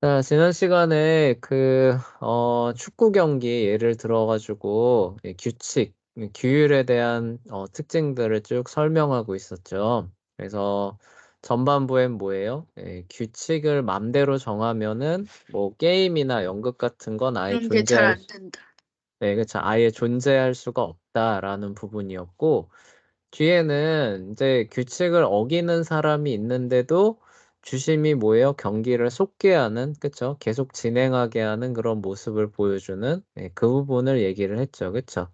자, 지난 시간에 축구 경기 예를 들어가지고 규칙, 규율에 대한 특징들을 쭉 설명하고 있었죠. 그래서 전반부엔 뭐예요? 규칙을 맘대로 정하면은 뭐 게임이나 연극 같은 건 아예 그런 게 잘 안 된다. 그쵸. 아예 존재할 수가 없다라는 부분이었고, 뒤에는 이제 규칙을 어기는 사람이 있는데도 주심이 뭐예요? 경기를 속게 하는, 그쵸? 계속 진행하게 하는 그런 모습을 보여주는 그 부분을 얘기를 했죠. 그쵸?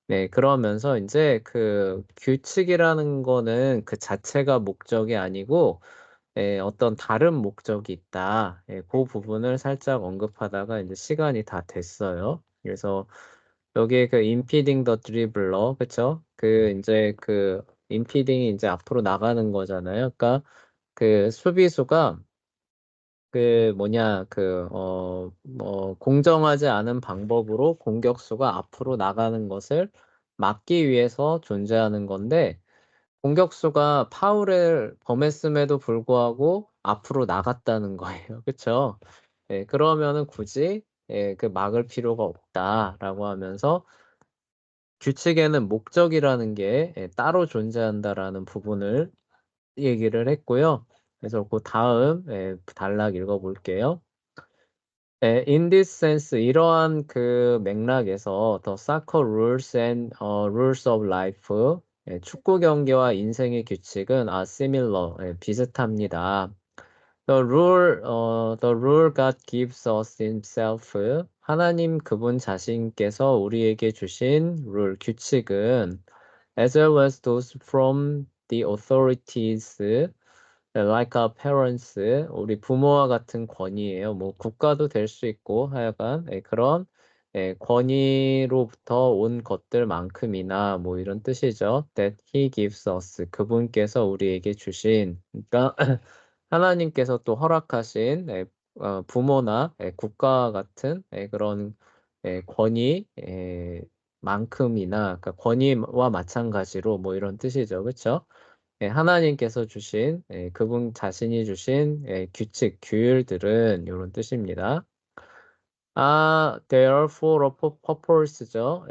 네, 그러면서 이제 그 규칙이라는 거는 그 자체가 목적이 아니고 어떤 다른 목적이 있다. 그 부분을 살짝 언급하다가 이제 시간이 다 됐어요. 그래서 여기에 그 impeding the dribbler, 그쵸? 이제 impeding이 이제 앞으로 나가는 거잖아요. 그러니까 그 수비수가 공정하지 않은 방법으로 공격수가 앞으로 나가는 것을 막기 위해서 존재하는 건데, 공격수가 파울을 범했음에도 불구하고 앞으로 나갔다는 거예요. 그쵸? 그러면은 굳이 그 막을 필요가 없다라고 하면서 규칙에는 목적이라는 게 따로 존재한다라는 부분을 얘기를 했고요. 그래서 그 다음 단락 읽어볼게요. In this sense, 이러한 그 맥락에서 The soccer rules and rules of life, 축구 경기와 인생의 규칙은 are similar, 비슷합니다. The rule God gives us himself, 하나님 그분 자신께서 우리에게 주신 룰, 규칙은 as well as those from the authorities, like our parents, 우리 부모와 같은 권위예요. 뭐 국가도 될 수 있고 하여간 그런 권위로부터 온 것들만큼이나 뭐 이런 뜻이죠. That he gives us, 그분께서 우리에게 주신, 그러니까 하나님께서 또 허락하신 부모나 국가와 같은 그런 권위 만큼이나, 그러니까 권위와 마찬가지로 뭐 이런 뜻이죠. 그렇죠? 하나님께서 주신 그분 자신이 주신 규칙, 규율들은 이런 뜻입니다. therefore a purpose죠.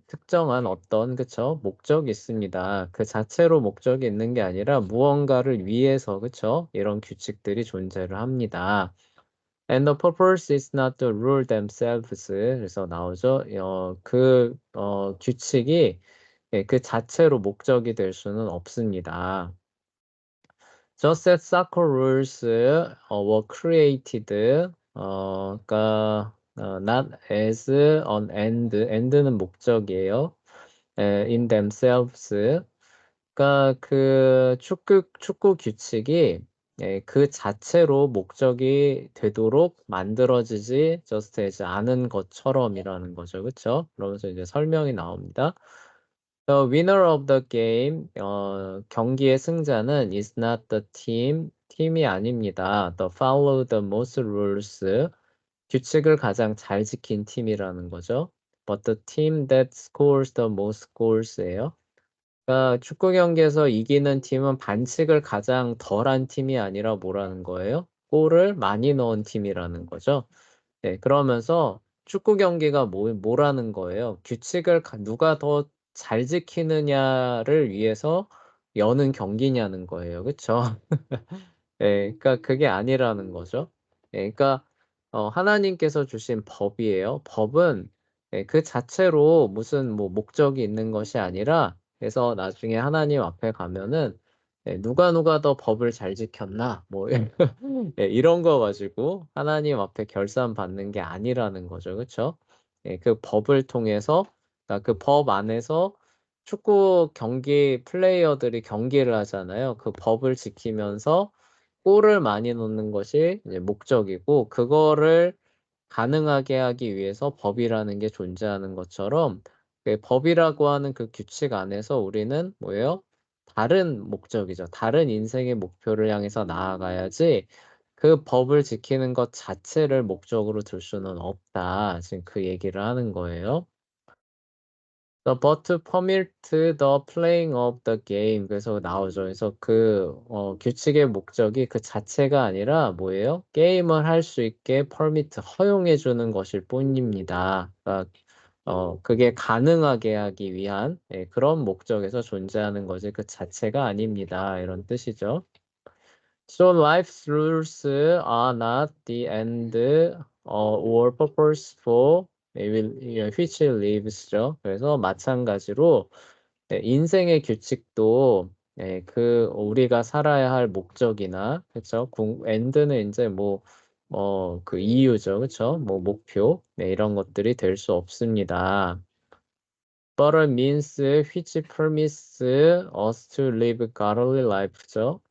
특정한 어떤, 그쵸? 목적이 있습니다. 그 자체로 목적이 있는 게 아니라 무언가를 위해서, 그쵸? 이런 규칙들이 존재를 합니다. And the purpose is not the rule themselves. 그래서 나오죠. 규칙이 그 자체로 목적이 될 수는 없습니다. Just as soccer rules were created, not as an end, end는 목적이에요. In themselves. 그러니까 그 축구 규칙이 그 자체로 목적이 되도록 만들어지지 just as 않은 것처럼이라는 거죠. 그렇죠? 그러면서 이제 설명이 나옵니다. The winner of the game, 경기의 승자는 is not the team, 팀이 아닙니다. The follow the most rules, 규칙을 가장 잘 지킨 팀이라는 거죠. But the team that scores the most goals예요. 그러니까 축구 경기에서 이기는 팀은 반칙을 가장 덜한 팀이 아니라 뭐라는 거예요? 골을 많이 넣은 팀이라는 거죠. 네, 그러면서 축구 경기가 뭐라는 거예요? 규칙을 누가 더 잘 지키느냐를 위해서 여는 경기냐는 거예요. 그쵸? 그러니까 그게 아니라는 거죠. 그러니까 하나님께서 주신 법이에요. 법은 그 자체로 무슨 뭐 목적이 있는 것이 아니라, 그래서 나중에 하나님 앞에 가면은 누가 더 법을 잘 지켰나 뭐 이런 거 가지고 하나님 앞에 결산 받는 게 아니라는 거죠. 그쵸? 그 법을 통해서, 그 법 안에서 축구 경기 플레이어들이 경기를 하잖아요. 그 법을 지키면서 골을 많이 넣는 것이 이제 목적이고, 그거를 가능하게 하기 위해서 법이라는 게 존재하는 것처럼 그 법이라고 하는 그 규칙 안에서 우리는 뭐예요? 다른 목적이죠. 다른 인생의 목표를 향해서 나아가야지 그 법을 지키는 것 자체를 목적으로 둘 수는 없다. 지금 그 얘기를 하는 거예요. but to permit the playing of the game. 그래서 나오죠. 그래서 규칙의 목적이 그 자체가 아니라 뭐예요? 게임을 할 수 있게 permit, 허용해 주는 것일 뿐입니다. 그러니까 그게 가능하게 하기 위한 그런 목적에서 존재하는 거지 그 자체가 아닙니다. 이런 뜻이죠. So life's rules are not the end or purpose for which lives죠. 그래서 마찬가지로 인생의 규칙도 우리가 살아야 할 목적이나 그렇죠. end는 이제 그 이유죠. 그렇죠? 뭐 목표 이런 것들이 될 수 없습니다. But means which permits us to live godly life죠.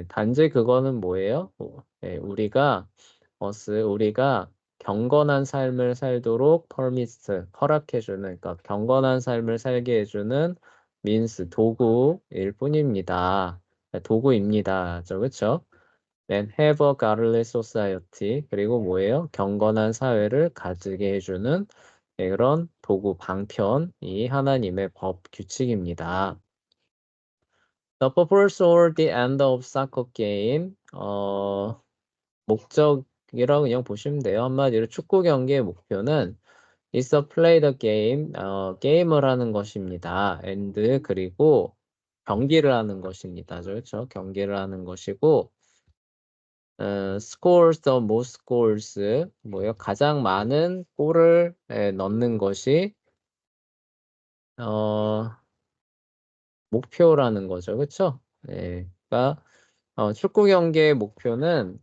단지 그거는 뭐예요? 우리가 경건한 삶을 살도록 허락해주는, 그러니까 경건한 삶을 살게 해주는 means 도구일 뿐입니다. 도구입니다. 그렇죠? And have a godly society. 그리고 뭐예요? 경건한 사회를 가지게 해주는 그런 도구, 방편이 하나님의 법 규칙입니다. The purpose or the end of soccer game. 목적이라고 그냥 보시면 돼요. 한마디로 축구 경기의 목표는 is to play the game. 게임을 하는 것입니다. and 그리고 경기를 하는 것입니다. 그렇죠? 경기를 하는 것이고 scores the most goals. 뭐요? 가장 많은 골을 넣는 것이 목표라는 거죠. 그쵸? 그러니까 축구 경기의 목표는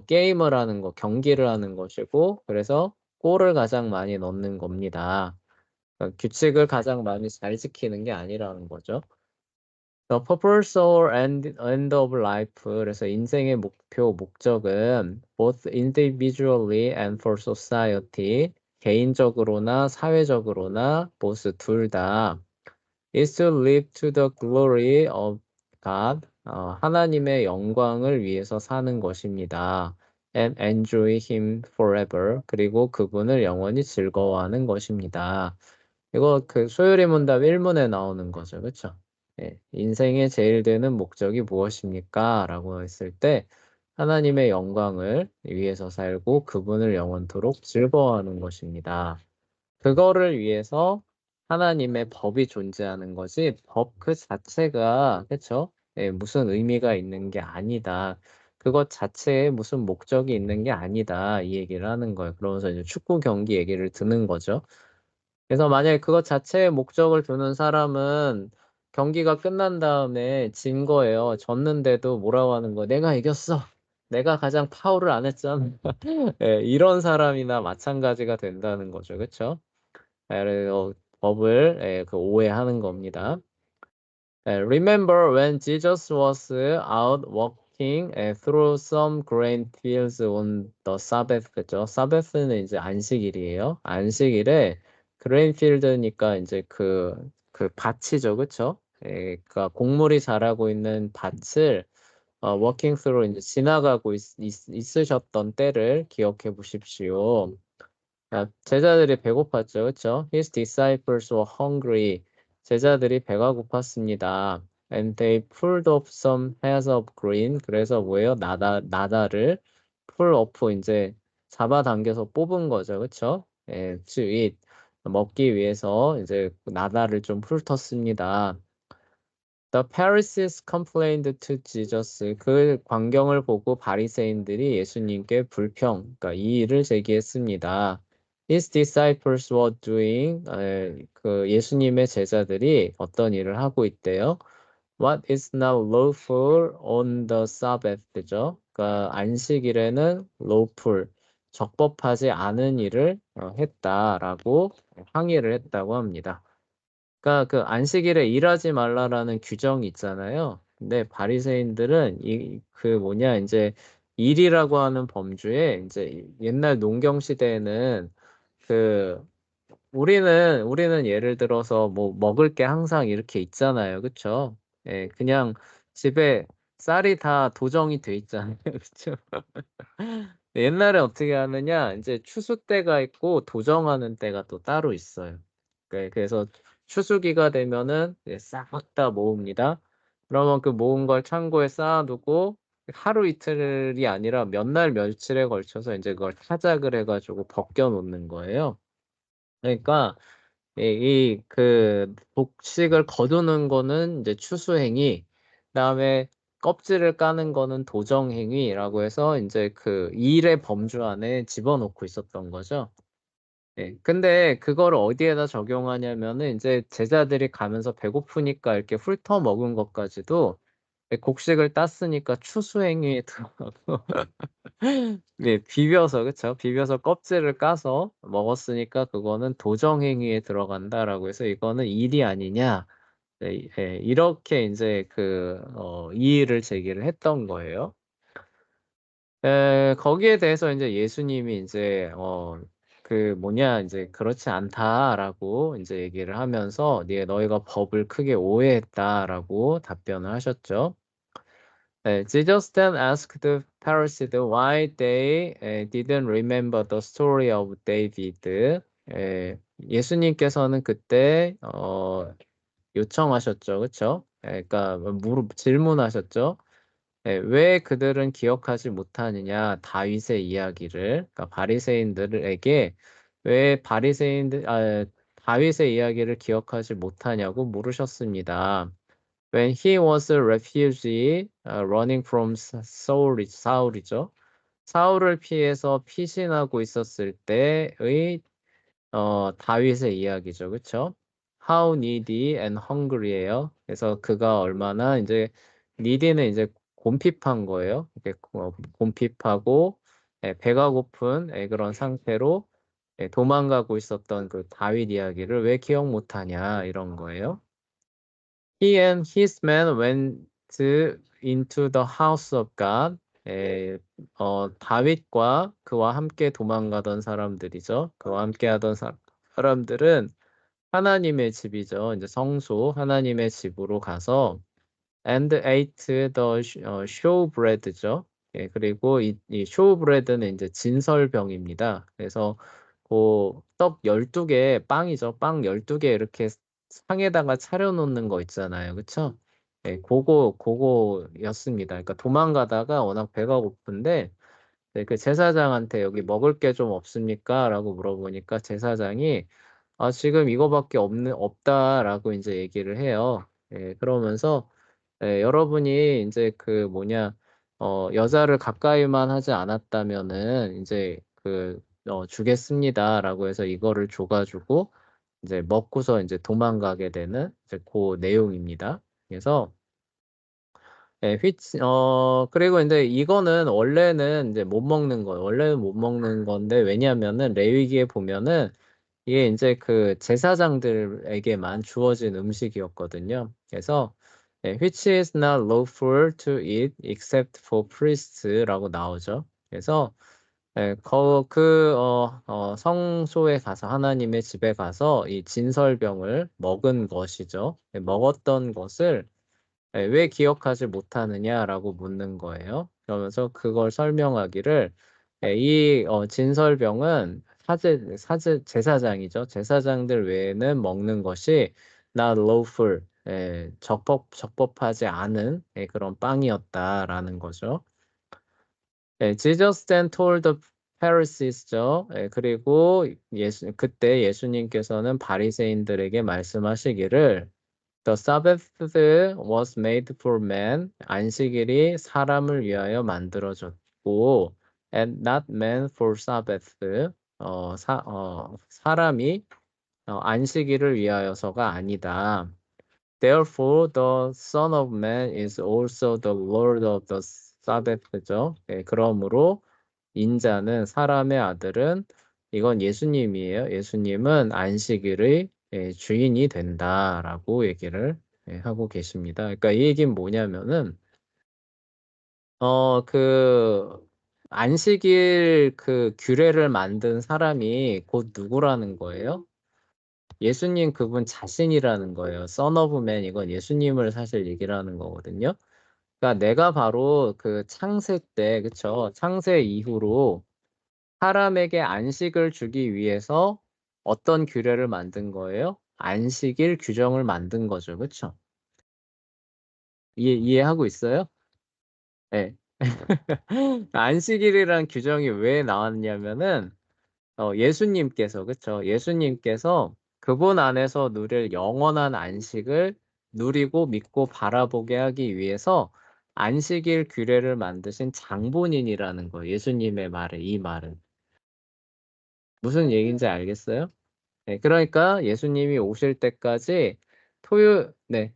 게임을 하는 거, 경기를 하는 것이고 그래서 골을 가장 많이 넣는 겁니다. 그러니까 규칙을 가장 많이 잘 지키는 게 아니라는 거죠. The purpose or end of life. 그래서 인생의 목적은 both individually and for society. 개인적으로나 사회적으로나 both 둘 다 is to live to the glory of God. 하나님의 영광을 위해서 사는 것입니다. And enjoy him forever. 그리고 그분을 영원히 즐거워하는 것입니다. 이거 소요리 문답 1문에 나오는 거죠. 그쵸? 인생의 제일 되는 목적이 무엇입니까? 라고 했을 때 하나님의 영광을 위해서 살고 그분을 영원토록 즐거워하는 것입니다. 그거를 위해서 하나님의 법이 존재하는 거지 법 그 자체가 그쵸? 무슨 의미가 있는 게 아니다. 그것 자체에 무슨 목적이 있는 게 아니다. 이 얘기를 하는 거예요. 그러면서 이제 축구 경기 얘기를 드는 거죠. 그래서 만약에 그것 자체에 목적을 두는 사람은 경기가 끝난 다음에 진 거예요. 졌는데도 뭐라고 하는 거예요? 내가 이겼어. 내가 가장 파울을 안 했잖아. 이런 사람이나 마찬가지가 된다는 거죠. 그렇죠? 그래서 법을 오해하는 겁니다. Remember when Jesus was out walking through some grain fields on the Sabbath. 그죠? 사베스는 이제 안식일이에요. 안식일에 grain field니까 이제 그 밭이죠. 그쵸? 그러니까 곡물이 자라고 있는 밭을 walking through 이제 지나가고 있으셨던 때를 기억해 보십시오. 제자들이 배고팠죠. 그쵸? His disciples were hungry. 제자들이 배가 고팠습니다. And they pulled up some heads of grain. 그래서 뭐예요? 나다를 pull up 이제 잡아당겨서 뽑은 거죠. 그쵸? to eat. 먹기 위해서 이제 나다를 좀 훑었습니다. The Pharisees complained to Jesus. 그 광경을 보고 바리새인들이 예수님께 그러니까 이 일을 제기했습니다. His disciples were doing, 그 예수님의 제자들이 어떤 일을 하고 있대요? What is not lawful on the Sabbath죠. 그러니까 안식일에는 lawful, 적법하지 않은 일을 했다라고 항의를 했다고 합니다. 그러니까 그 안식일에 일하지 말라라는 규정이 있잖아요. 근데 바리새인들은 이제 일이라고 하는 범주에 이제 옛날 농경 시대에는 그 우리는 예를 들어서 뭐 먹을 게 항상 이렇게 있잖아요. 그쵸? 그냥 집에 쌀이 다 도정이 돼 있잖아요. 그쵸? 옛날에 어떻게 하느냐? 이제 추수 때가 있고 도정하는 때가 또 따로 있어요. 그래서 추수기가 되면은 싹 다 모읍니다. 그러면 그 모은 걸 창고에 쌓아 두고 하루 이틀이 아니라 몇 날 며칠에 걸쳐서 인제 그걸 타작을 해 가지고 벗겨 놓는 거예요. 그러니까 그 곡식을 거두는 거는 이제 추수행위, 그다음에 껍질을 까는 거는 도정행위라고 해서 인제 그 일의 범주 안에 집어넣고 있었던 거죠. 예. 근데 그거를 어디에다 적용하냐면은 인제 제자들이 가면서 배고프니까 이렇게 훑어 먹은 것까지도 곡식을 땄으니까 추수행위에 들어가고 네, 비벼서, 그쵸. 비벼서 껍질을 까서 먹었으니까 그거는 도정행위에 들어간다라고 해서 이거는 일이 아니냐. 네, 예, 이렇게 인제 이의를 제기를 했던 거예요. 거기에 대해서 인제 예수님이 인제 인제 "그렇지 않다."라고 인제 얘기를 하면서 "너희가 법을 크게 오해했다."라고 답변을 하셨죠. 네. Jesus then asked the Pharisees why they didn't remember the story of David. 예수님께서는 그때 요청하셨죠. 그쵸? 그러니까 질문하셨죠. 왜 그들은 기억하지 못하느냐 다윗의 이야기를. 그러니까 바리새인들에게 왜 다윗의 이야기를 기억하지 못하냐고 물으셨습니다. When he was a refugee running from 사울이죠. 사울을 피해서 피신하고 있었을 때의 다윗의 이야기죠. 그쵸? How needy and hungry예요. 그래서 그가 얼마나 인제 needy는 이제 곰핍한 거예요. 이렇게 곰핍하고 배가 고픈 그런 상태로 도망가고 있었던 그 다윗 이야기를 왜 기억 못하냐 이런 거예요. He and his men went into the house of God. 에 다윗과 그와 함께 도망가던 사람들이죠. 그와 함께하던 사람들은 하나님의 집이죠. 인제 성소 하나님의 집으로 가서 and ate the showbread죠. 그리고 이 showbread는 인제 진설병입니다. 그래서 떡 12 개, 빵이죠. 빵 12개 이렇게 상에다가 차려 놓는 거 있잖아요. 그쵸? 고거였습니다. 그러니까 도망가다가 워낙 배가 고픈데 그 제사장한테 "여기 먹을 게 좀 없습니까?"라고 물어보니까 제사장이 "아 지금 이거밖에 없다."라고 인제 얘기를 해요. 그러면서 여러분이 인제 여자를 가까이만 하지 않았다면은 인제 주겠습니다라고 해서 이거를 줘 가지고 이제 먹고서 인제 도망가게 되는 이제 고 내용입니다. 그래서 그리고 인제 이거는 원래는 인제 못 먹는 거예요. 원래는 못 먹는 건데 왜냐하면은 레위기에 보면은 이게 인제 그 제사장들에게만 주어진 음식이었거든요. 그래서 "which is not lawful to eat except for priests라고 나오죠. 그래서 성소에 가서 하나님의 집에 가서 이 진설병을 먹은 것이죠. 먹었던 것을 "왜 기억하지 못하느냐?"라고 묻는 거예요. 그러면서 그걸 설명하기를 진설병은 제사장이죠. 제사장들 외에는 먹는 것이 not lawful, 적법하지 않은 그런 빵이었다라는 거죠. Jesus then told the Pharisees죠. 그리고 그때 예수님께서는 바리새인들에게 말씀하시기를 The Sabbath was made for man. 안식일이 사람을 위하여 만들어졌고 and not man for Sabbath. 사람이 안식일을 위하여서가 아니다. Therefore the Son of Man is also the Lord of the Sabbath죠. 그러므로 인자는 사람의 아들은 이건 예수님이에요. 예수님은 안식일의 주인이 된다라고 얘기를 하고 계십니다. 그러니까 이 얘기는 뭐냐면은 안식일 그 규례를 만든 사람이 곧 누구라는 거예요? 예수님 그분 자신이라는 거예요. Son of Man 이건 예수님을 사실 얘기를 하는 거거든요. 그러니까 내가 바로 그 창세 때 그쵸? 창세 이후로 사람에게 안식을 주기 위해서 어떤 규례를 만든 거예요? 안식일 규정을 만든 거죠. 그쵸? 이해하고 있어요? 예. 안식일이란 규정이 왜 나왔냐면은 예수님께서 그쵸. 예수님께서 그분 안에서 누릴 영원한 안식을 누리고 믿고 바라보게 하기 위해서 안식일 규례를 만드신 장본인이라는 거예요. 예수님의 말에 이 말은. 무슨 얘기인지 알겠어요? 네. 그러니까 예수님이 오실 때까지 네.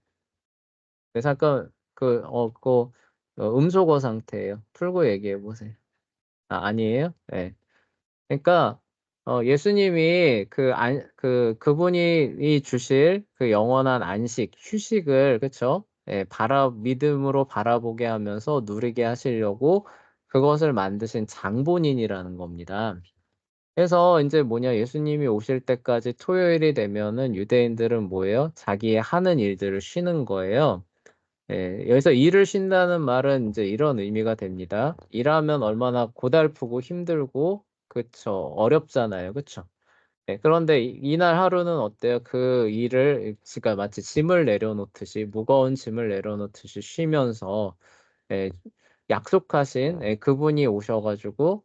네 잠깐 음소거 상태예요. 풀고 얘기해 보세요. 아니에요? 네. 그러니까 예수님이 그분이 주실 그 영원한 안식, 휴식을 그쵸? 예 믿음으로 바라보게 하면서 누리게 하시려고 그것을 만드신 장본인이라는 겁니다. 그래서 인제 뭐냐 예수님이 오실 때까지 토요일이 되면은 유대인들은 뭐예요? 자기의 하는 일들을 쉬는 거예요. 예. 여기서 일을 쉰다는 말은 인제 이런 의미가 됩니다. 일하면 얼마나 고달프고 힘들고 그쵸. 어렵잖아요. 그쵸? 예. 그런데 이날 하루는 어때요? 그 일을 그러니까 마치 짐을 내려놓듯이 무거운 짐을 내려놓듯이 쉬면서 예 약속하신 그분이 오셔 가지고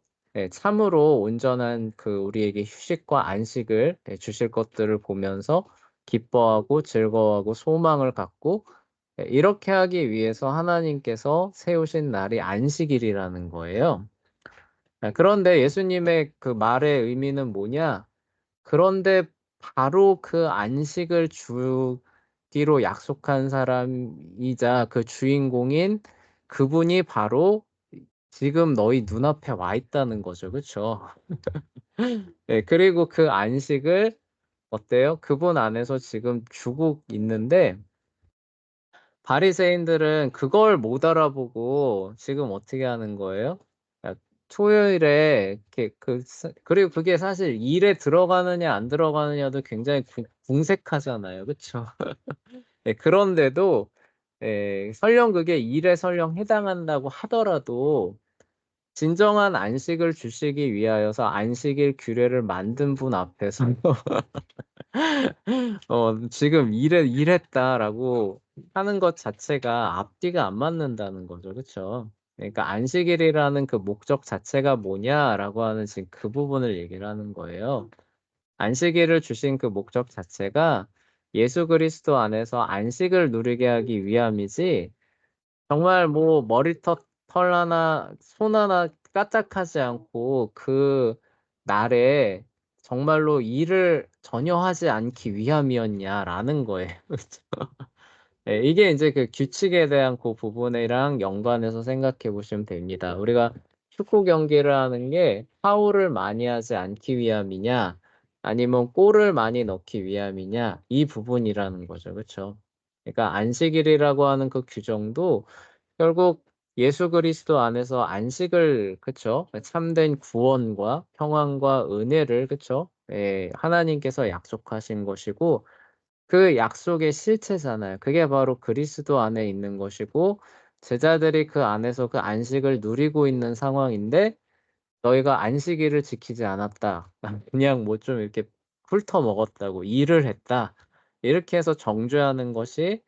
참으로 온전한 우리에게 휴식과 안식을 주실 것들을 보면서 기뻐하고 즐거워하고 소망을 갖고 이렇게 하기 위해서 하나님께서 세우신 날이 안식일이라는 거예요. 그런데 예수님의 그 말의 의미는 뭐냐? 그런데 바로 그 안식을 주기로 약속한 사람이자 그 주인공인 그분이 바로 지금 너희 눈앞에 와 있다는 거죠. 그쵸? 네. 그리고 그 안식을 어때요? 그분 안에서 지금 주고 있는데 바리새인들은 그걸 못 알아보고 지금 어떻게 하는 거예요? 토요일에 이렇게 그리고 그게 사실 일에 들어가느냐 안 들어가느냐도 굉장히 궁색하잖아요. 그쵸? 예 그런데도 설령 그게 일에 설령 해당한다고 하더라도 진정한 안식을 주시기 위하여서 안식일 규례를 만든 분 앞에서 지금 "일했다."라고 하는 것 자체가 앞뒤가 안 맞는다는 거죠. 그쵸? 그러니까 "안식일이라는 그 목적 자체가 뭐냐?"라고 하는 지금 그 부분을 얘기를 하는 거예요. 안식일을 주신 그 목적 자체가 예수 그리스도 안에서 안식을 누리게 하기 위함이지 정말 뭐 털 하나 손 하나 까딱하지 않고 그날에 정말로 일을 전혀 하지 않기 위함이었냐라는 거예요. 그죠? 예 이게 인제 그 규칙에 대한 부분이랑 연관해서 생각해 보시면 됩니다. 우리가 축구 경기를 하는 게 파울을 많이 하지 않기 위함이냐 아니면 골을 많이 넣기 위함이냐 이 부분이라는 거죠. 그쵸? 그러니까 안식일이라고 하는 그 규정도 결국 예수 그리스도 안에서 안식을 그쵸? 참된 구원과 평안과 은혜를 그쵸? 하나님께서 약속하신 것이고 그 약속의 실체잖아요. 그게 바로 그리스도 안에 있는 것이고 제자들이 그 안에서 그 안식을 누리고 있는 상황인데 "너희가 안식일을 지키지 않았다. 그냥 뭐 좀 이렇게 훑어먹었다고. 일을 했다." 이렇게 해서 정죄하는 것이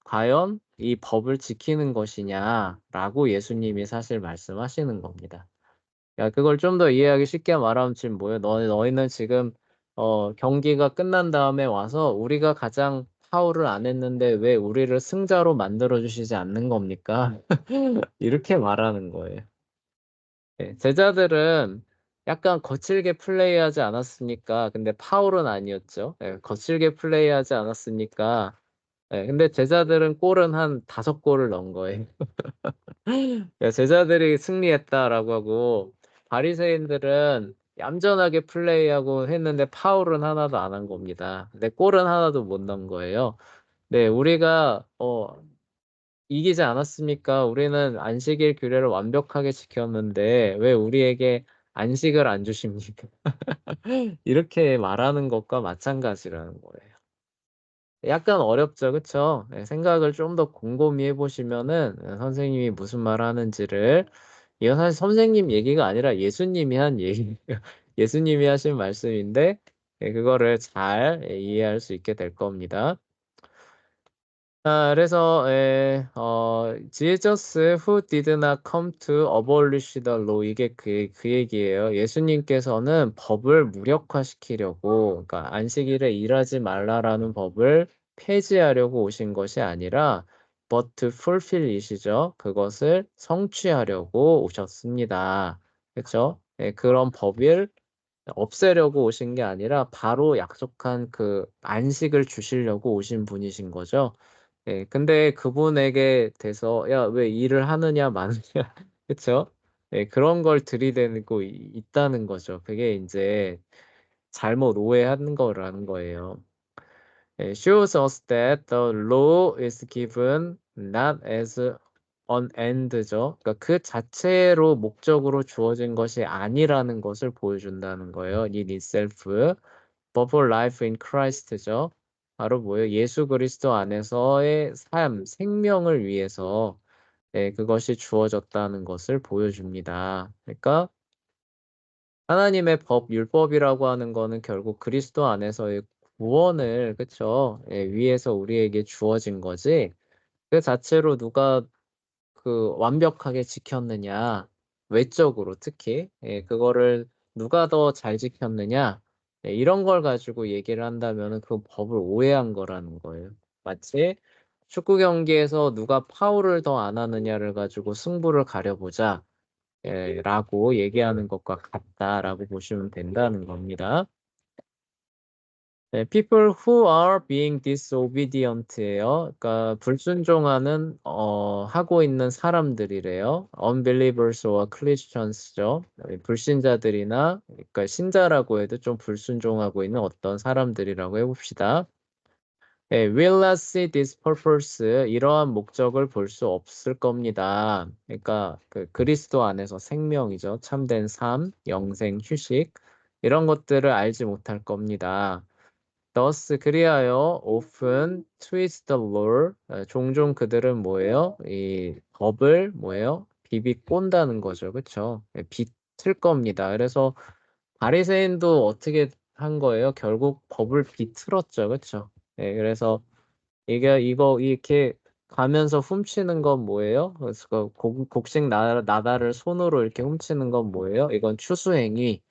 과연 이 법을 지키는 것이냐라고 예수님이 사실 말씀하시는 겁니다. 그걸 좀 더 이해하기 쉽게 말하면 지금 뭐예요? 너희는 지금 경기가 끝난 다음에 와서 "우리가 가장 파울을 안 했는데 왜 우리를 승자로 만들어 주시지 않는 겁니까?" 이렇게 말하는 거예요. 제자들은 약간 거칠게 플레이하지 않았습니까? 근데 파울은 아니었죠. 거칠게 플레이하지 않았습니까? 근데 제자들은 골은 한 5 골을 넣은 거예요. "제자들이 승리했다."라고 하고 바리새인들은 얌전하게 플레이하고 했는데 파울은 하나도 안 한 겁니다. 근데 골은 하나도 못 넣은 거예요. 네. "우리가 이기지 않았습니까? 우리는 안식일 규례를 완벽하게 지켰는데 왜 우리에게 안식을 안 주십니까?" 이렇게 말하는 것과 마찬가지라는 거예요. 약간 어렵죠. 그쵸? 생각을 좀 더 곰곰이 해 보시면은 선생님이 무슨 말하는지를 이건 사실 선생님 얘기가 아니라 예수님이 한 얘기예요. 예수님이 하신 말씀인데 그거를 잘 이해할 수 있게 될 겁니다. 그래서 Jesus who did not come to abolish the law 이게 그 얘기예요. 예수님께서는 법을 무력화시키려고 그러니까 안식일에 일하지 말라라는 법을 폐지하려고 오신 것이 아니라 but to fulfill it이죠. 그것을 성취하려고 오셨습니다. 그렇죠? 그런 법을 없애려고 오신 게 아니라 바로 약속한 그 안식을 주시려고 오신 분이신 거죠. 근데 그분에게 대해서 "야 왜 일을 하느냐 마느냐." 그쵸? 그런 걸 들이대고 있다는 거죠. 그게 인제 잘못 오해한 거라는 거예요. shows us that the law is given not as an end죠. 그러니까 그 자체로 목적으로 주어진 것이 아니라는 것을 보여준다는 거예요. in itself. but for life in Christ죠. 바로 뭐예요? 예수 그리스도 안에서의 삶, 생명을 위해서 그것이 주어졌다는 것을 보여줍니다. 그러니까 하나님의 법, 율법이라고 하는 거는 결국 그리스도 안에서의 구원을 그쵸? 위해서 우리에게 주어진 거지 그 자체로 누가 그 완벽하게 지켰느냐, 외적으로 특히 그거를 누가 더 잘 지켰느냐 이런 걸 가지고 얘기를 한다면은 그 법을 오해한 거라는 거예요. 마치 축구 경기에서 누가 파울을 더 안 하느냐를 가지고 승부를 가려보자 라고 얘기하는 것과 같다라고 보시면 된다는 겁니다. people who are being disobedient예요. 그러니까 불순종하는 하고 있는 사람들이래요. unbelievers와 Christians죠. 불신자들이나 그러니까 신자라고 해도 좀 불순종하고 있는 어떤 사람들이라고 해 봅시다. will not see this purpose 이러한 목적을 볼 수 없을 겁니다. 그러니까 그 그리스도 안에서 생명이죠. 참된 삶, 영생, 휴식 이런 것들을 알지 못할 겁니다. thus 그리하여 often twist the law 종종 그들은 뭐예요? 이 법을 뭐예요? 비비꼰다는 거죠. 그쵸? 비틀 겁니다. 그래서 바리새인도 어떻게 한 거예요? 결국 법을 비틀었죠. 그쵸? 그래서 이게 이거 이렇게 가면서 훔치는 건 뭐예요? 그래서 그 곡식 나다를 손으로 이렇게 훔치는 건 뭐예요? 이건 추수행위.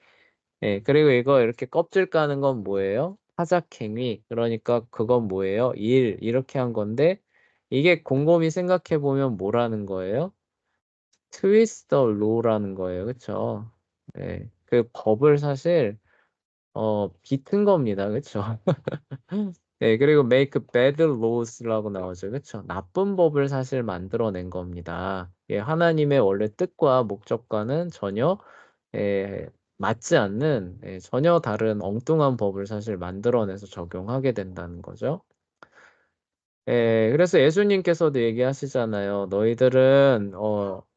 그리고 이거 이렇게 껍질 까는 건 뭐예요? 타작행위. 그러니까 그건 뭐예요? 일. 이렇게 한 건데 이게 곰곰이 생각해 보면 뭐라는 거예요? 트위스트 더 로라는 거예요. 그쵸? 그 법을 사실 비튼 겁니다. 그쵸? 그리고 make bad laws라고 나오죠. 그쵸? 나쁜 법을 사실 만들어낸 겁니다. 하나님의 원래 뜻과 목적과는 전혀 맞지 않는 전혀 다른 엉뚱한 법을 사실 만들어내서 적용하게 된다는 거죠. 그래서 예수님께서도 얘기하시잖아요. "너희들은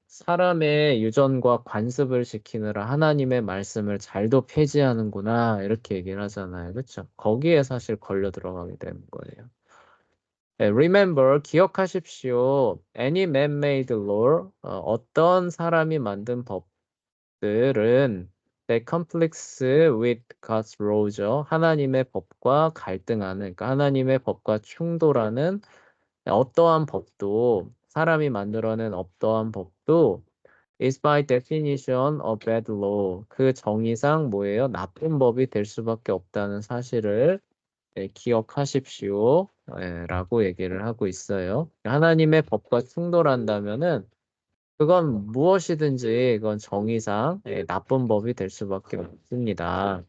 사람의 유전과 관습을 지키느라 하나님의 말씀을 잘도 폐지하는구나." 이렇게 얘기를 하잖아요. 그쵸? 거기에 사실 걸려 들어가게 되는 거예요. remember 기억하십시오. any man-made law 어떤 사람이 만든 법들은 that conflicts with God's law죠. 하나님의 법과 갈등하는 그러니까 하나님의 법과 충돌하는 어떠한 법도 사람이 만들어낸 어떠한 법도 is by definition a bad law. 그 정의상 뭐예요? 나쁜 법이 될 수밖에 없다는 사실을 기억하십시오. 라고 얘기를 하고 있어요. 하나님의 법과 충돌한다면은 그건 무엇이든지 그건 정의상 나쁜 법이 될 수밖에 없습니다.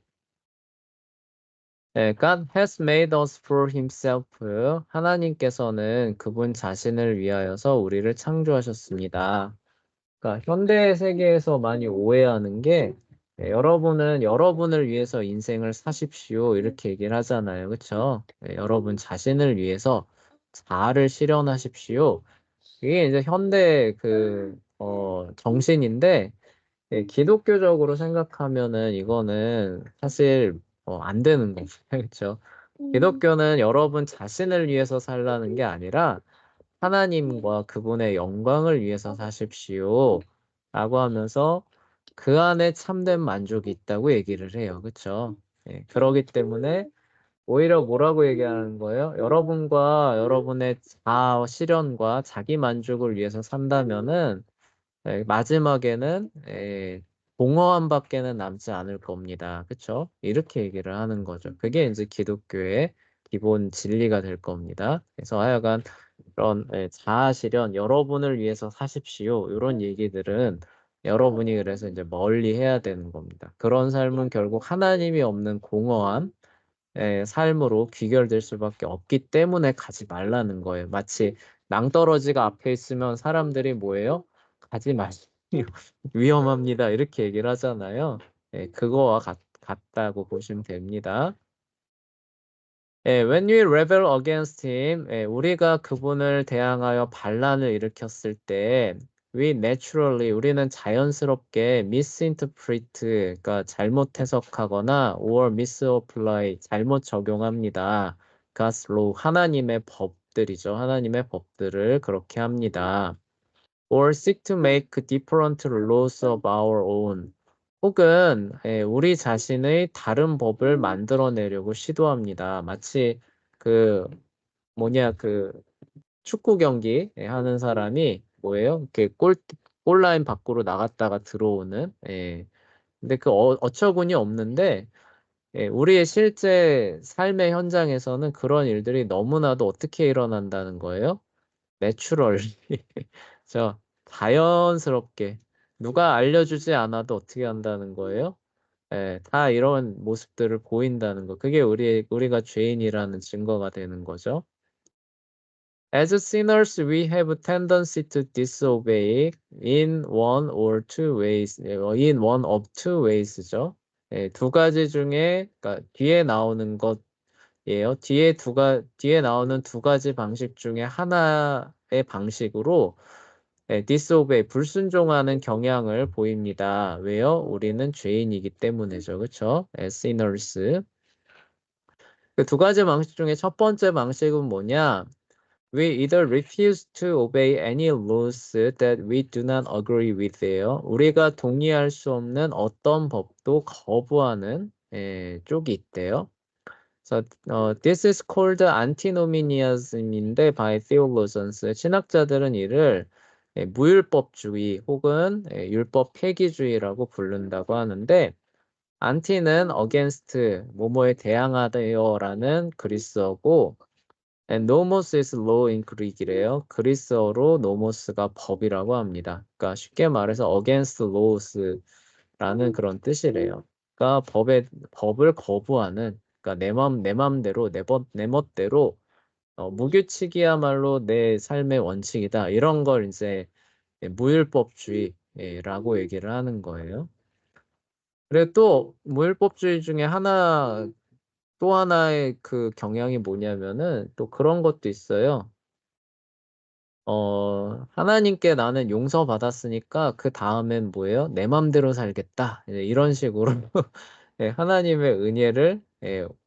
God has made us for himself. 하나님께서는 그분 자신을 위하여서 우리를 창조하셨습니다. 그러니까 현대 세계에서 많이 오해하는 게 여러분은 여러분을 위해서 인생을 사십시오 이렇게 얘기를 하잖아요. 그쵸? 여러분 자신을 위해서 자아를 실현하십시오. 이게 이제 현대 그 정신인데 기독교적으로 생각하면은 이거는 사실 안 되는 거죠. 그쵸? 기독교는 여러분 자신을 위해서 살라는 게 아니라 하나님과 그분의 영광을 위해서 사십시오. 라고 하면서 그 안에 참된 만족이 있다고 얘기를 해요. 그쵸? 그러기 때문에 오히려 뭐라고 얘기하는 거예요? 여러분과 여러분의 자아 실현과 자기 만족을 위해서 산다면은 마지막에는 공허함밖에는 남지 않을 겁니다. 그쵸? 이렇게 얘기를 하는 거죠. 그게 이제 기독교의 기본 진리가 될 겁니다. 그래서 하여간 그런 자아 실현, 여러분을 위해서 사십시오. 이런 얘기들은 여러분이 그래서 이제 멀리 해야 되는 겁니다. 그런 삶은 결국 하나님이 없는 공허한 삶으로 귀결될 수밖에 없기 때문에 가지 말라는 거예요. 마치 낭떠러지가 앞에 있으면 사람들이 뭐예요? 가지 마시오. 위험합니다. 이렇게 얘기를 하잖아요. 그거와 같다고 보시면 됩니다. When we rebel against him, 우리가 그분을 대항하여 반란을 일으켰을 때, 우리는 자연스럽게 misinterpret, 그러니까 잘못 해석하거나 or misapply, 잘못 적용합니다. God's law, 하나님의 법들이죠. 하나님의 법들을 그렇게 합니다. Or seek to make different laws of our own. 혹은 우리 자신의 다른 법을 만들어내려고 시도합니다. 마치 그 그 축구 경기 하는 사람이 뭐예요? 이렇게 골라인 밖으로 나갔다가 들어오는. 근데 그 어처구니 없는데 우리의 실제 삶의 현장에서는 그런 일들이 너무나도 어떻게 일어난다는 거예요? 내추럴. 저 자연스럽게 누가 알려주지 않아도 어떻게 한다는 거예요? 다 이런 모습들을 보인다는 거. 그게 우리가 죄인이라는 증거가 되는 거죠. As sinners, we have a tendency to disobey in one or two ways. in one of two ways죠. 두 가지 중에, 그러니까 뒤에 나오는 것이에요. 뒤에 나오는 두 가지 방식 중에 하나의 방식으로 disobey, 불순종하는 경향을 보입니다. 왜요? 우리는 죄인이기 때문이죠. 그쵸? sinners. 그 두 가지 방식 중에 첫 번째 방식은 뭐냐? We either refuse to obey any laws that we do not agree with예요. 우리가 동의할 수 없는 어떤 법도 거부하는 쪽이 있대요. So, this is called antinomianism인데 by theologians. 신학자들은 이를 무율법주의 혹은 율법 폐기주의라고 부른다고 하는데 anti는 against, 뭐뭐에 대항하다요라는 그리스어고 nomos is law in Greek이래요. 그리스어로 nomos가 법이라고 합니다. 그러니까 쉽게 말해서 against laws라는 그런 뜻이래요. 그러니까 법을 거부하는, 그러니까 내 맘대로 내 멋대로 무규칙이야말로 내 삶의 원칙이다. 이런 걸 이제 무율법주의라고 얘기를 하는 거예요. 그리고 또 무율법주의 중에 또 하나의 그 경향이 뭐냐면은 또 그런 것도 있어요. 하나님께 나는 용서받았으니까 그 다음엔 뭐예요? 내 맘대로 살겠다. 이런 식으로 하나님의 은혜를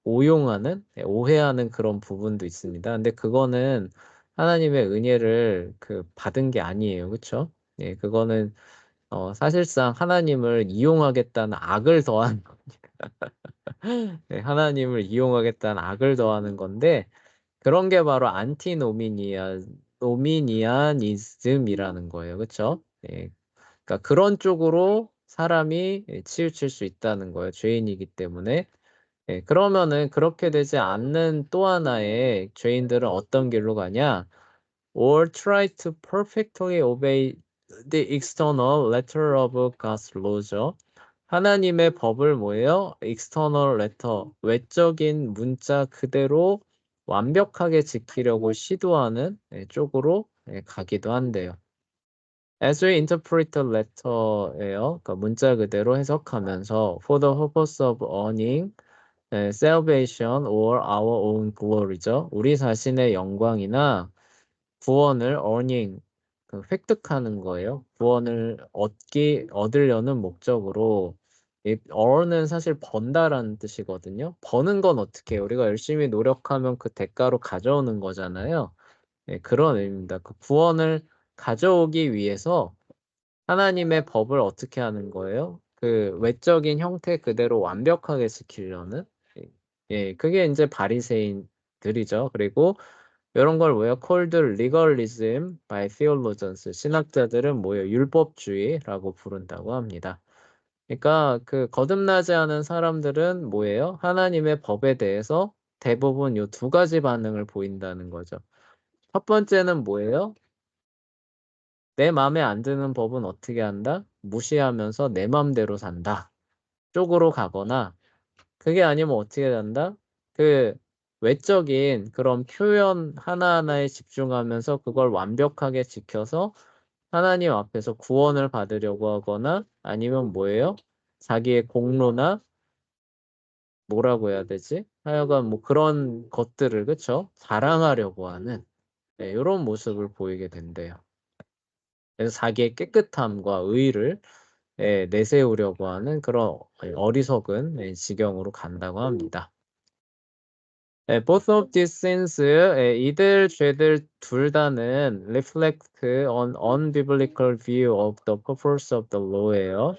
오용하는, 오해하는 그런 부분도 있습니다. 근데 그거는 하나님의 은혜를 받은 게 아니에요. 그쵸? 그거는 사실상 하나님을 이용하겠다는 악을 더한, 하나님을 이용하겠다는 악을 더하는 건데, 그런 게 바로 노미니아니즘이라는 거예요. 그쵸? 그러니까 그런 쪽으로 사람이 치우칠 수 있다는 거예요. 죄인이기 때문에. 그러면은 그렇게 되지 않는 또 하나의 죄인들은 어떤 길로 가냐? Or try to perfectly obey the external letter of God's law죠. 하나님의 법을 뭐예요? external letter, 외적인 문자 그대로 완벽하게 지키려고 시도하는 쪽으로 가기도 한대요. As we interpret the letter예요. 그러니까 문자 그대로 해석하면서 for the purpose of earning salvation or our own glory죠. 우리 자신의 영광이나 구원을 earning, 획득하는 거예요. 구원을 얻으려는 목적으로. 이 earn은 사실 번다라는 뜻이거든요. 버는 건 어떻게 해요? 우리가 열심히 노력하면 그 대가로 가져오는 거잖아요. 그런 의미입니다. 그 구원을 가져오기 위해서 하나님의 법을 어떻게 하는 거예요? 그 외적인 형태 그대로 완벽하게 지키려는 그게 인제 바리새인들이죠. 그리고 요런 걸 뭐예요? called legalism by theologians. 신학자들은 뭐예요? 율법주의라고 부른다고 합니다. 그러니까 그 거듭나지 않은 사람들은 뭐예요? 하나님의 법에 대해서 대부분 요 두 가지 반응을 보인다는 거죠. 첫 번째는 뭐예요? 내 맘에 안 드는 법은 어떻게 한다? 무시하면서 내 맘대로 산다 쪽으로 가거나 그게 아니면 어떻게 한다? 그 외적인 그런 표현 하나하나에 집중하면서 그걸 완벽하게 지켜서 하나님 앞에서 구원을 받으려고 하거나 아니면 뭐예요? 자기의 공로나 뭐라고 해야 되지? 하여간 뭐 그런 것들을 그쵸? 자랑하려고 하는 요런 모습을 보이게 된대요. 그래서 자기의 깨끗함과 의를 내세우려고 하는 그런 어리석은 지경으로 간다고 합니다. Both of these sins, 이들 죄들 둘 다는 reflect on unbiblical view of the purpose of the law예요.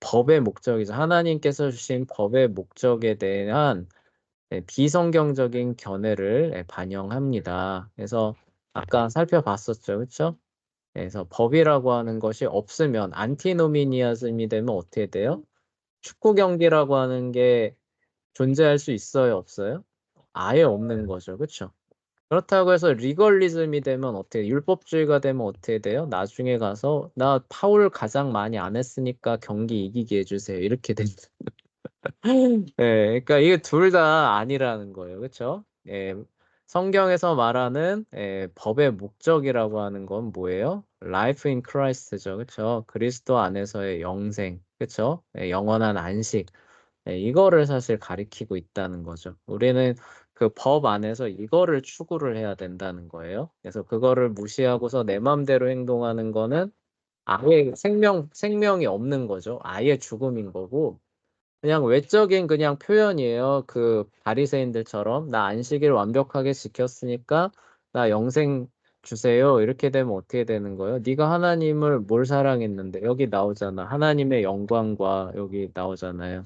법의 목적이죠. 하나님께서 주신 법의 목적에 대한 비성경적인 견해를 반영합니다. 그래서 아까 살펴봤었죠, 그렇죠? 그래서 법이라고 하는 것이 없으면 안티노미니아즘이 되면 어떻게 돼요? 축구 경기라고 하는 게 존재할 수 있어요, 없어요? 아예 없는 거죠. 그쵸? 그렇다고 해서 리걸리즘이 되면 어떻게 율법주의가 되면 어떻게 돼요? 나중에 가서 나 파울 가장 많이 안 했으니까 경기 이기게 해 주세요. 이렇게 된다. 그러니까 이게 둘 다 아니라는 거예요. 그쵸? 성경에서 말하는 법의 목적이라고 하는 건 뭐예요? Life in Christ죠. 그쵸? 그리스도 안에서의 영생. 그쵸? 영원한 안식. 이거를 사실 가리키고 있다는 거죠. 우리는 그 법 안에서 이거를 추구를 해야 된다는 거예요. 그래서 그거를 무시하고서 내 맘대로 행동하는 거는 아예 생명이 없는 거죠. 아예 죽음인 거고 그냥 외적인 그냥 표현이에요. 그 바리새인들처럼 "나 안식일 완벽하게 지켰으니까 나 영생 주세요." 이렇게 되면 어떻게 되는 거예요? "네가 하나님을 뭘 사랑했는데." 여기 나오잖아. 하나님의 영광과 여기 나오잖아요.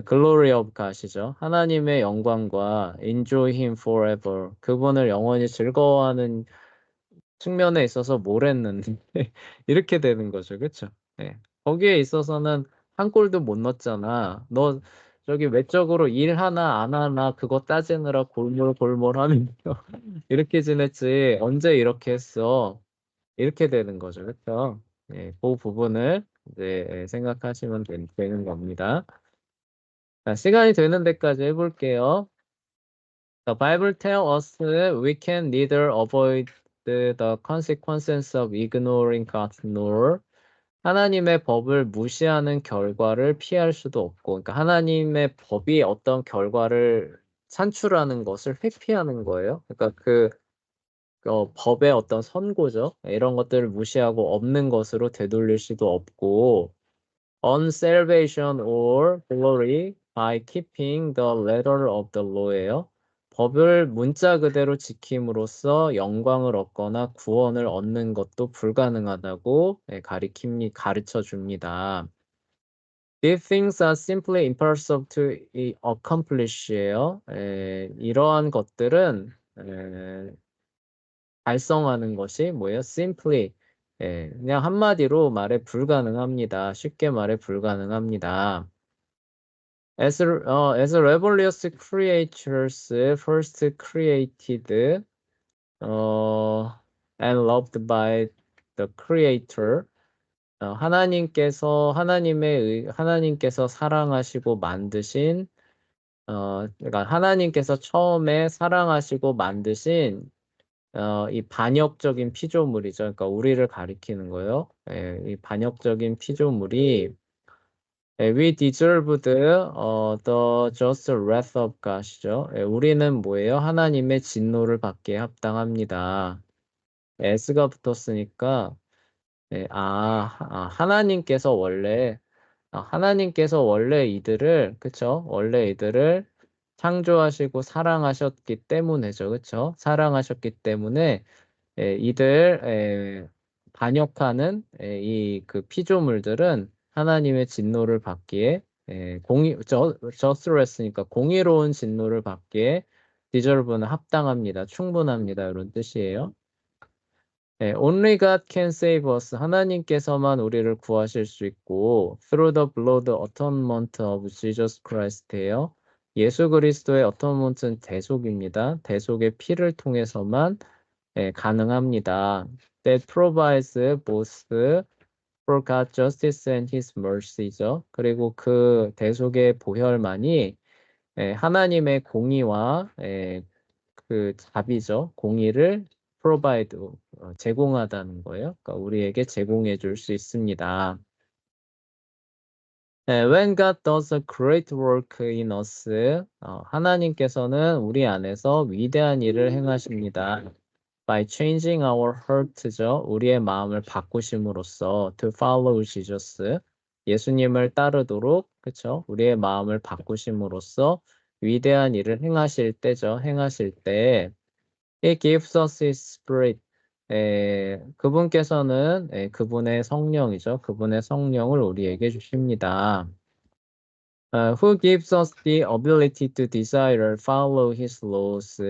glory of God이죠. 하나님의 영광과 enjoy him forever. 그분을 영원히 즐거워하는 측면에 있어서 뭘 했는데 이렇게 되는 거죠. 그쵸? 네. 거기에 있어서는 한 골도 못 넣었잖아. 너 저기 외적으로 일 하나 안 하나 그거 따지느라 골몰골몰하면서 이렇게 지냈지 언제 이렇게 했어. 이렇게 되는 거죠. 그쵸? 예. 그 부분을 이제 생각하시면 되는 겁니다. 자, 시간이 되는 데까지 해 볼게요. The Bible tells us we can neither avoid the consequences of ignoring God's law. 하나님의 법을 무시하는 결과를 피할 수도 없고, 그러니까 하나님의 법이 어떤 결과를 산출하는 것을 회피하는 거예요. 그러니까 법의 어떤 선고죠. 이런 것들을 무시하고 없는 것으로 되돌릴 수도 없고, on salvation or glory by keeping the letter of the law예요. 법을 문자 그대로 지킴으로써 영광을 얻거나 구원을 얻는 것도 불가능하다고 가르쳐 줍니다. These things are simply impossible to accomplish예요. 이러한 것들은 달성하는 것이 뭐예요? simply 그냥 한마디로 말해 불가능합니다. 쉽게 말해 불가능합니다. as rebellious creatures first created and loved by the creator 하나님께서 사랑하시고 만드신 그러니까 하나님께서 처음에 사랑하시고 만드신 이 반역적인 피조물이죠. 그러니까 우리를 가리키는 거예요. 이 반역적인 피조물이 we deserved the just wrath of God이죠. 우리는 뭐예요? 하나님의 진노를 받기에 합당합니다. s가 붙었으니까 하나님께서 원래 이들을 그쵸? 원래 이들을 창조하시고 사랑하셨기 때문에죠. 그쵸? 사랑하셨기 때문에 이들 반역하는 이 그 피조물들은 하나님의 진노를 받기에 justly니까 공의로운 진노를 받기에 deserve는 합당합니다. 충분합니다. 이런 뜻이에요. only God can save us. 하나님께서만 우리를 구하실 수 있고 through the blood atonement of Jesus Christ예요. 예수 그리스도의 atonement는 대속입니다. 대속의 피를 통해서만 가능합니다. That provides both for God's justice and His mercy죠. 그리고 그 대속의 보혈만이 하나님의 공의와 그 자비죠. 공의를 provide 제공하다는 거예요. 그러니까 우리에게 제공해 줄 수 있습니다. When God does a great work in us, 하나님께서는 우리 안에서 위대한 일을 행하십니다. By changing our heart죠. 우리의 마음을 바꾸심으로써 to follow Jesus. 예수님을 따르도록, 그쵸? 우리의 마음을 바꾸심으로써 위대한 일을 행하실 때죠. 행하실 때 He gives us His Spirit. 그분께서는 그분의 성령이죠. 그분의 성령을 우리에게 주십니다. Who gives us the ability to desire, follow His laws.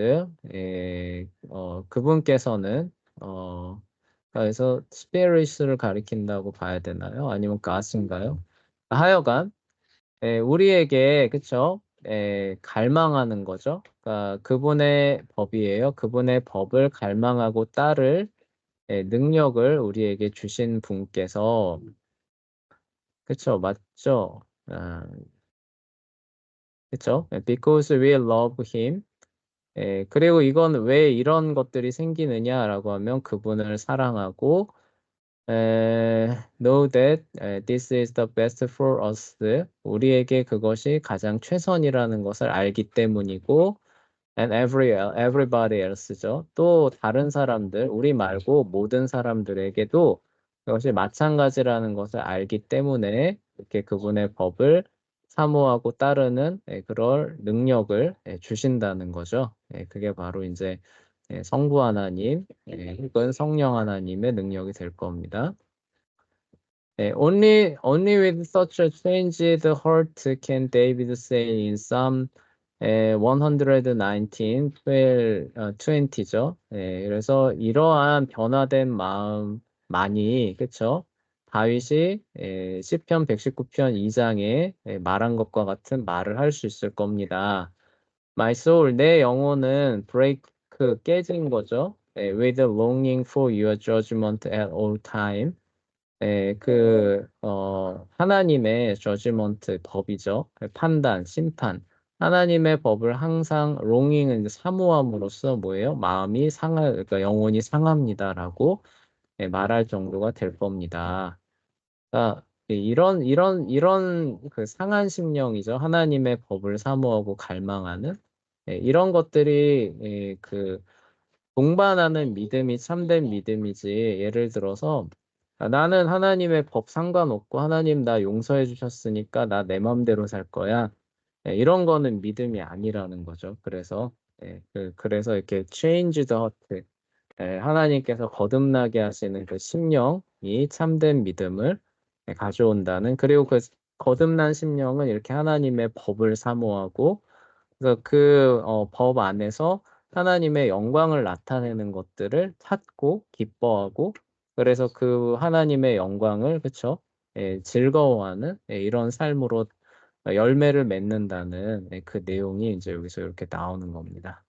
그분께서는 그래서 Spirit을 가리킨다고 봐야 되나요? 아니면 God인가요? 하여간 우리에게 그쵸? 갈망하는 거죠. 그러니까 그분의 법이에요. 그분의 법을 갈망하고 따를 능력을 우리에게 주신 분께서 그쵸? 맞죠? 그쵸? Because we love him. 그리고 이건 왜 이런 것들이 생기느냐라고 하면 그분을 사랑하고 know that this is the best for us. 우리에게 그것이 가장 최선이라는 것을 알기 때문이고 and everybody else죠. 또 다른 사람들, 우리 말고 모든 사람들에게도 그것이 마찬가지라는 것을 알기 때문에 이렇게 그분의 법을 사모하고 따르는 그럴 능력을 주신다는 거죠. 그게 바로 이제 성부 하나님 혹은 성령 하나님의 능력이 될 겁니다. Only with such a changed heart can David say in Psalm 119, 20죠. 그래서 이러한 변화된 마음만이, 그쵸? 다윗이 시편 119편 2장에 말한 것과 같은 말을 할 수 있을 겁니다. My soul, 내 영혼은 깨진 거죠. With longing for your judgment at all time. 하나님의 저지먼트 법이죠. 판단, 심판. 하나님의 법을 항상 롱잉은 이제 사모함으로써 뭐예요? 그러니까 영혼이 상합니다라고 말할 정도가 될 겁니다. 그러니까 이런 그 상한 심령이죠. 하나님의 법을 사모하고 갈망하는 이런 것들이 그 동반하는 믿음이 참된 믿음이지. 예를 들어서 나는 하나님의 법 상관없고 하나님 나 용서해 주셨으니까 나 내 맘대로 살 거야. 이런 거는 믿음이 아니라는 거죠. 그래서 그래서 이렇게 change the heart. 하나님께서 거듭나게 하시는 그 심령이 참된 믿음을 가져온다는 그리고 그 거듭난 심령은 이렇게 하나님의 법을 사모하고 그래서 그 법 안에서 하나님의 영광을 나타내는 것들을 찾고 기뻐하고 그래서 그 하나님의 영광을 그쵸? 즐거워하는 이런 삶으로 열매를 맺는다는 그 내용이 이제 여기서 이렇게 나오는 겁니다.